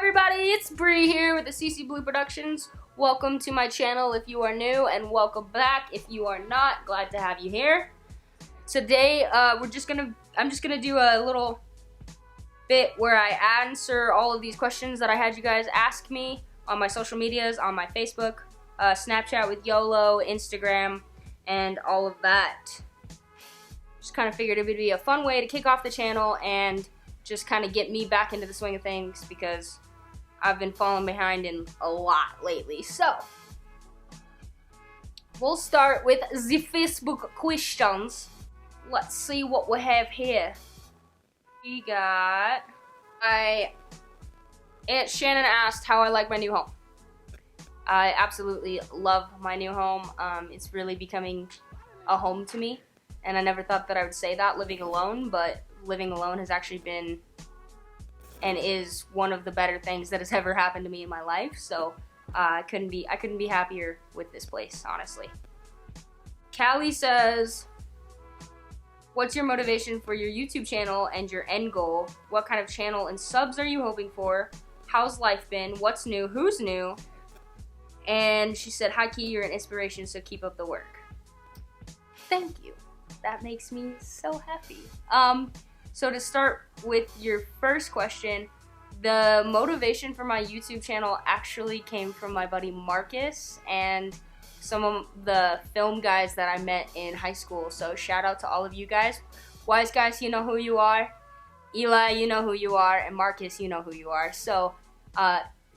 everybody, it's Bree here with AssisiBlue Productions. Welcome to my channel if you are new, and welcome back if you are not. Glad to have you here. Today, I'm just gonna do a little bit where I answer all of these questions that I had you guys ask me on my social medias, on my Facebook, Snapchat with YOLO, Instagram, and all of that. Just kind of figured it would be a fun way to kick off the channel and just kind of get me back into the swing of things because I've been falling behind in a lot lately. So, we'll start with the Facebook questions. Let's see what we have here. We got, Aunt Shannon asked how I like my new home. I absolutely love my new home. It's really becoming a home to me, and I never thought that I would say that living alone, but living alone has actually been and is one of the better things that has ever happened to me in my life. So I couldn't be happier with this place, honestly. Callie says, what's your motivation for your YouTube channel and your end goal? What kind of channel and subs are you hoping for? How's life been? What's new? Who's new? And she said, hi Key, you're an inspiration, so keep up the work. Thank you. That makes me so happy. So to start with your first question, the motivation for my YouTube channel actually came from my buddy Marcus and some of the film guys that I met in high school. So shout out to all of you guys. Wise guys, you know who you are. Eli, you know who you are. And Marcus, you know who you are. So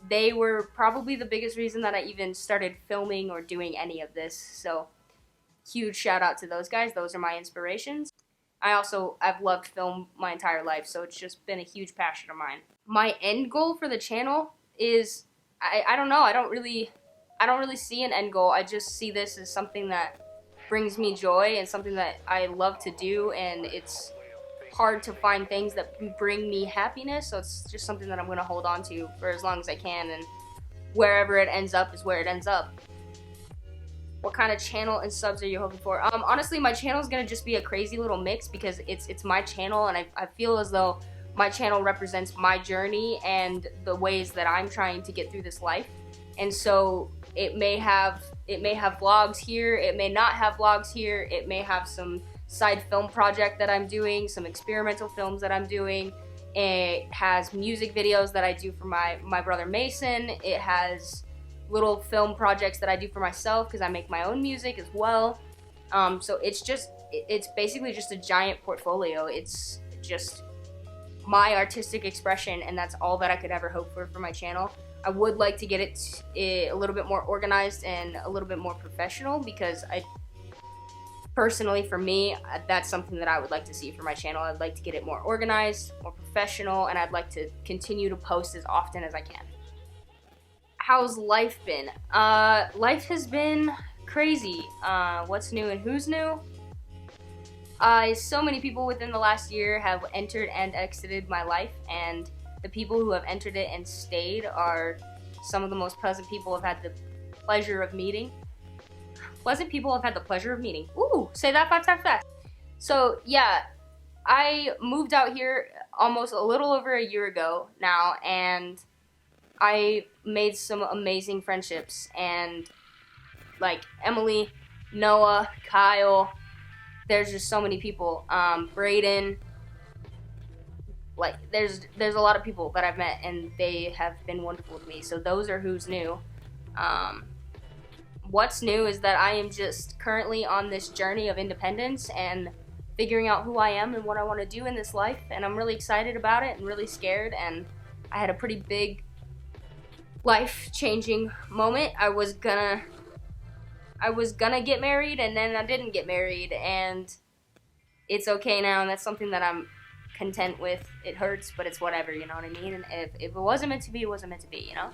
they were probably the biggest reason that I even started filming or doing any of this. So huge shout out to those guys. Those are my inspirations. I've loved film my entire life, so it's just been a huge passion of mine. My end goal for the channel is, I don't know, I don't really see an end goal. I just see this as something that brings me joy and something that I love to do, and it's hard to find things that bring me happiness, so it's just something that I'm going to hold on to for as long as I can, and wherever it ends up is where it ends up. What kind of channel and subs are you hoping for? Honestly, my channel is going to just be a crazy little mix because it's my channel, and I feel as though my channel represents my journey and the ways that I'm trying to get through this life. And so it may have vlogs here, it may not have vlogs here, it may have some side film project that I'm doing, some experimental films that I'm doing. It has music videos that I do for my brother Mason. It has little film projects that I do for myself because I make my own music as well. So it's basically just a giant portfolio. It's just my artistic expression, and that's all that I could ever hope for my channel. I would like to get it a little bit more organized and a little bit more professional because personally for me, that's something that I would like to see for my channel. I'd like to get it more organized, more professional, and I'd like to continue to post as often as I can. How's life been? Life has been crazy. What's new and who's new? So many people within the last year have entered and exited my life, and the people who have entered it and stayed are some of the most pleasant people I've had the pleasure of meeting. Pleasant people I've had the pleasure of meeting. Ooh, say that 5 times fast. So yeah, I moved out here almost a little over a year ago now, and I made some amazing friendships, and like Emily, Noah, Kyle, there's just so many people. Brayden, like there's a lot of people that I've met, and they have been wonderful to me. So those are who's new. What's new is that I am just currently on this journey of independence and figuring out who I am and what I want to do in this life, and I'm really excited about it and really scared. And I had a pretty big life-changing moment. I was gonna get married, and then I didn't get married, and it's okay now, and that's something that I'm content with. It hurts, but it's whatever, you know what I mean? And if it wasn't meant to be, it wasn't meant to be, you know?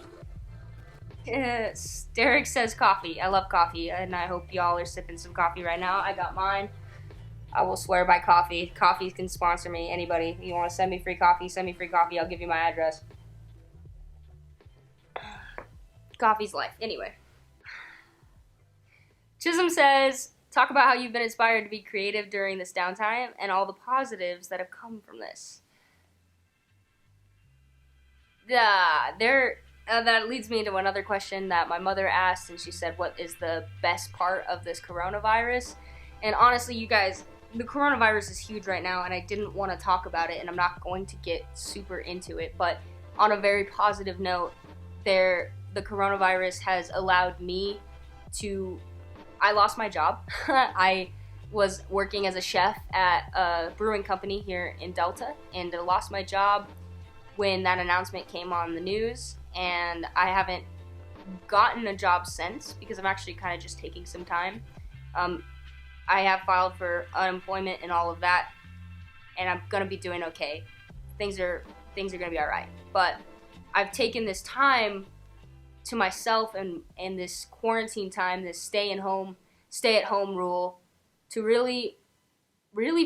Derek says coffee. I love coffee, and I hope y'all are sipping some coffee right now. I got mine. I will swear by coffee. Coffee can sponsor me. Anybody, you want to send me free coffee, send me free coffee. I'll give you my address. Coffee's life. Anyway. Chisholm says, talk about how you've been inspired to be creative during this downtime and all the positives that have come from this. that leads me into another question that my mother asked, and she said, what is the best part of this coronavirus? And honestly, you guys, the coronavirus is huge right now, and I didn't want to talk about it, and I'm not going to get super into it, but on a very positive note, the coronavirus has allowed me to, I lost my job. I was working as a chef at a brewing company here in Delta, and I lost my job when that announcement came on the news, and I haven't gotten a job since because I'm actually kind of just taking some time. I have filed for unemployment and all of that, and I'm gonna be doing okay. Things are gonna be all right. But I've taken this time to myself and this quarantine time, this stay at home rule, to really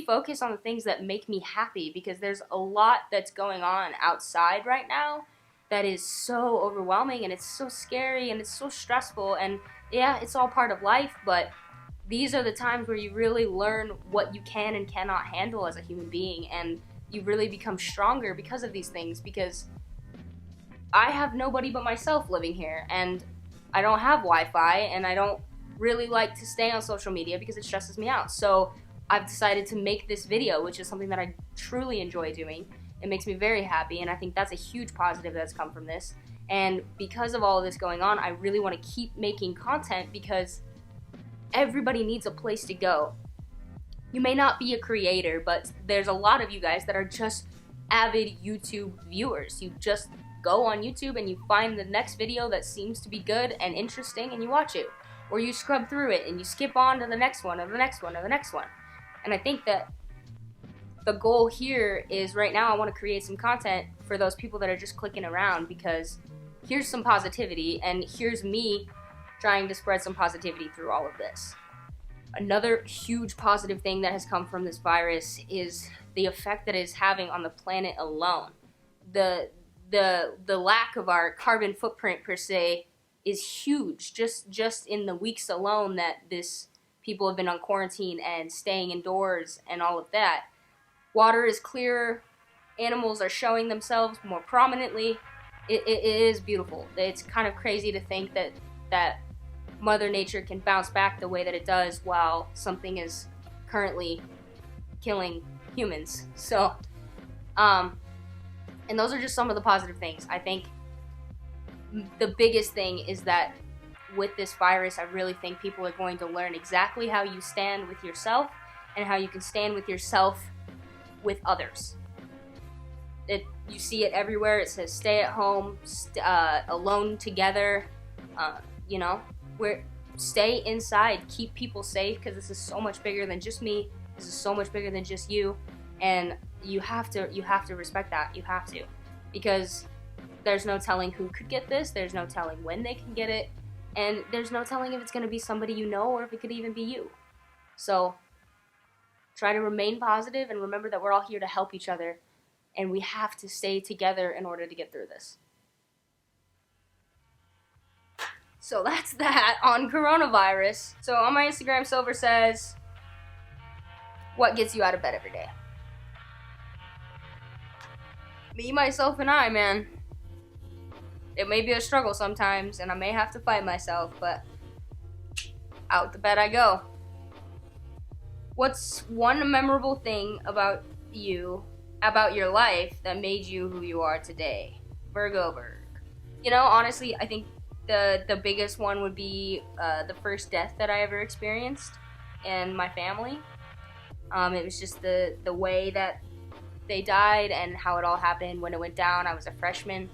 focus on the things that make me happy, because there's a lot that's going on outside right now that is so overwhelming, and it's so scary, and it's so stressful, and yeah, it's all part of life, but these are the times where you really learn what you can and cannot handle as a human being, and you really become stronger because of these things, because I have nobody but myself living here, and I don't have Wi-Fi, and I don't really like to stay on social media because it stresses me out. So I've decided to make this video, which is something that I truly enjoy doing. It makes me very happy, and I think that's a huge positive that's come from this. And because of all of this going on, I really want to keep making content because everybody needs a place to go. You may not be a creator, but there's a lot of you guys that are just avid YouTube viewers. You just go on YouTube and you find the next video that seems to be good and interesting and you watch it. Or you scrub through it and you skip on to the next one or the next one or the next one. And I think that the goal here is right now I want to create some content for those people that are just clicking around, because here's some positivity and here's me trying to spread some positivity through all of this. Another huge positive thing that has come from this virus is the effect that it is having on the planet alone. The lack of our carbon footprint per se is huge. Just in the weeks alone that people have been on quarantine and staying indoors and all of that. Water is clearer, animals are showing themselves more prominently. It is beautiful. It's kind of crazy to think that Mother Nature can bounce back the way that it does while something is currently killing humans. So, and those are just some of the positive things. I think the biggest thing is that with this virus, I really think people are going to learn exactly how you stand with yourself and how you can stand with yourself with others. You see it everywhere. It says stay at home, alone together, stay inside, keep people safe, because this is so much bigger than just me. This is so much bigger than just you, and you have to respect that. You have to, because there's no telling who could get this. There's no telling when they can get it, and there's no telling if it's going to be somebody you know or if it could even be you. So try to remain positive and remember that we're all here to help each other, and we have to stay together in order to get through this. So that's that on coronavirus. So on my Instagram, Silver says, what gets you out of bed every day? Me, myself, and I, man. It may be a struggle sometimes, and I may have to fight myself, but out the bed I go. What's one memorable thing about your life that made you who you are today? Virgo Berg. Honestly, I think the biggest one would be the first death that I ever experienced in my family. It was just the way that they died and how it all happened when it went down. I was a freshman.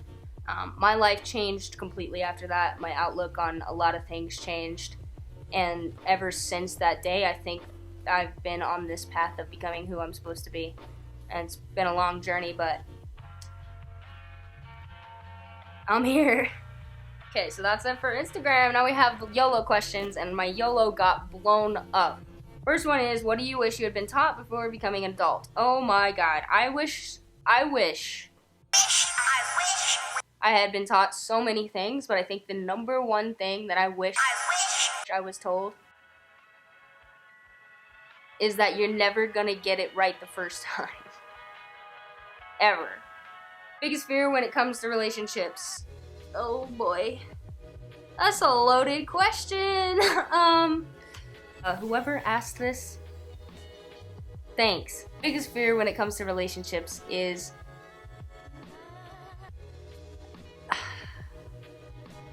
My life changed completely after that. My outlook on a lot of things changed. And ever since that day, I think I've been on this path of becoming who I'm supposed to be. And it's been a long journey, but I'm here. Okay, so that's it for Instagram. Now we have the YOLO questions, and my YOLO got blown up. First one is, what do you wish you had been taught before becoming an adult? Oh my god, I wish I had been taught so many things, but I think the number one thing that I wish I was told is that you're never gonna get it right the first time. Ever. Biggest fear when it comes to relationships. Oh boy. That's a loaded question. Whoever asked this, thanks. Biggest fear when it comes to relationships is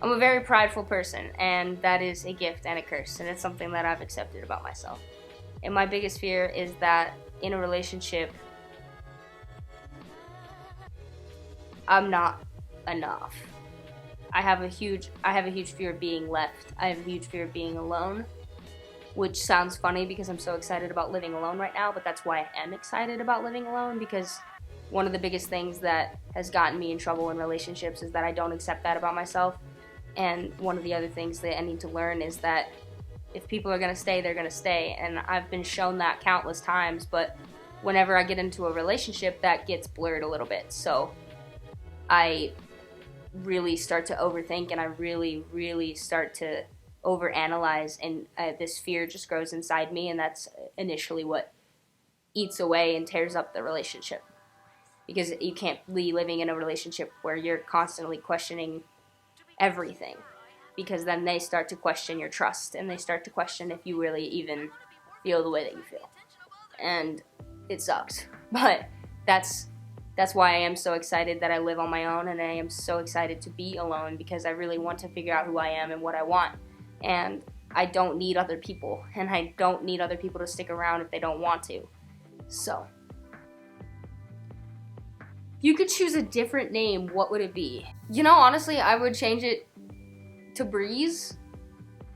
I'm a very prideful person, and that is a gift and a curse, and it's something that I've accepted about myself. And my biggest fear is that in a relationship, I'm not enough. I have a huge fear of being left. I have a huge fear of being alone, which sounds funny because I'm so excited about living alone right now, but that's why I am excited about living alone, because one of the biggest things that has gotten me in trouble in relationships is that I don't accept that about myself. And one of the other things that I need to learn is that if people are gonna stay, they're gonna stay. And I've been shown that countless times, but whenever I get into a relationship, that gets blurred a little bit. So I really start to overthink, and I really start to overanalyze, and this fear just grows inside me, and that's initially what eats away and tears up the relationship. Because you can't be living in a relationship where you're constantly questioning everything, because then they start to question your trust, and they start to question if you really even feel the way that you feel, and it sucks. But that's why I am so excited that I live on my own, and I am so excited to be alone, because I really want to figure out who I am and what I want, and I don't need other people, and I don't need other people to stick around if they don't want to. So if you could choose a different name, what would it be? You know, honestly, I would change it to Breeze,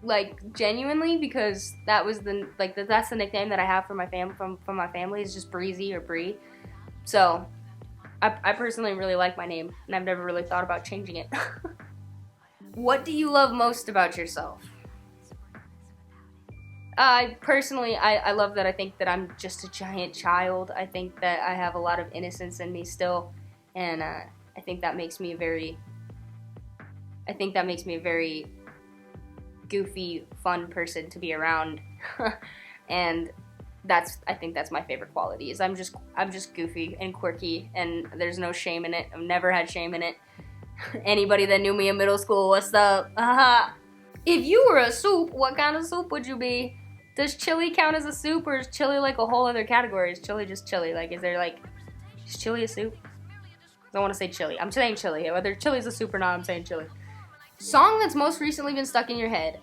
like genuinely, because that was that's the nickname that I have for my from my family, is just Breezy or Bree. So I personally really like my name, and I've never really thought about changing it. What do you love most about yourself? I love that I think that I'm just a giant child. I think that I have a lot of innocence in me still, and I think that makes me a very goofy, fun person to be around. And I think that's my favorite quality, is I'm just goofy and quirky, and there's no shame in it. I've never had shame in it. Anybody that knew me in middle school, what's up? If you were a soup, what kind of soup would you be? Does chili count as a soup, or is chili like a whole other category? Is chili just chili? Like, is chili a soup? I don't want to say chili. I'm saying chili. Whether chili's a soup or not, I'm saying chili. Song that's most recently been stuck in your head.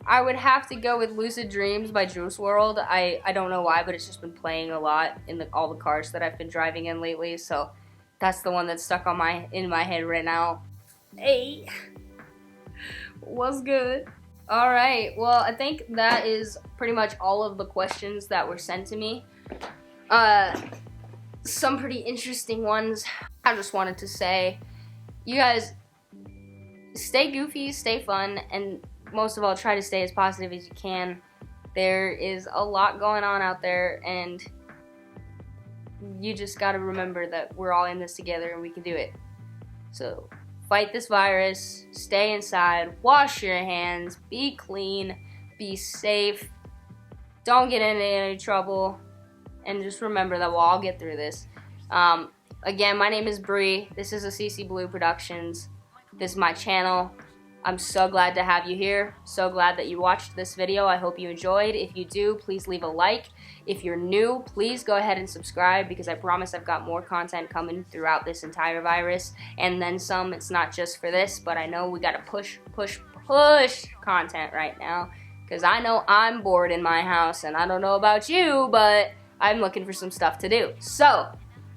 I would have to go with Lucid Dreams by Juice WRLD. I don't know why, but it's just been playing a lot in all the cars that I've been driving in lately, so that's the one that's stuck in my head right now. Hey, what's good? Alright, well, I think that is pretty much all of the questions that were sent to me. Some pretty interesting ones. I just wanted to say, you guys, stay goofy, stay fun, and most of all, try to stay as positive as you can. There is a lot going on out there, and you just gotta remember that we're all in this together and we can do it. So fight this virus, stay inside, wash your hands, be clean, be safe, don't get into any trouble, and just remember that we'll all get through this. Again, my name is Bree. This is AssisiBlue Productions. This is my channel. I'm so glad to have you here. So glad that you watched this video. I hope you enjoyed. If you do, please leave a like. If you're new, please go ahead and subscribe, because I promise I've got more content coming throughout this entire virus, and then some. It's not just for this, but I know we gotta push content right now, because I know I'm bored in my house, and I don't know about you, but I'm looking for some stuff to do. So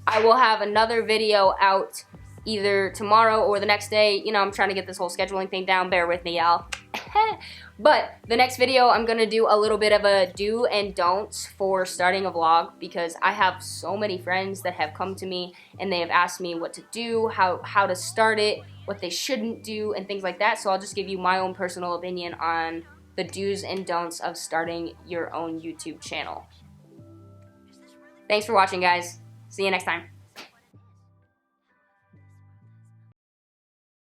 I will have another video out either tomorrow or the next day. You know, I'm trying to get this whole scheduling thing down. Bear with me, y'all. But the next video, I'm going to do a little bit of a do and don'ts for starting a vlog, because I have so many friends that have come to me and they have asked me what to do, how to start it, what they shouldn't do, and things like that. So I'll just give you my own personal opinion on the do's and don'ts of starting your own YouTube channel. Thanks for watching, guys. See you next time.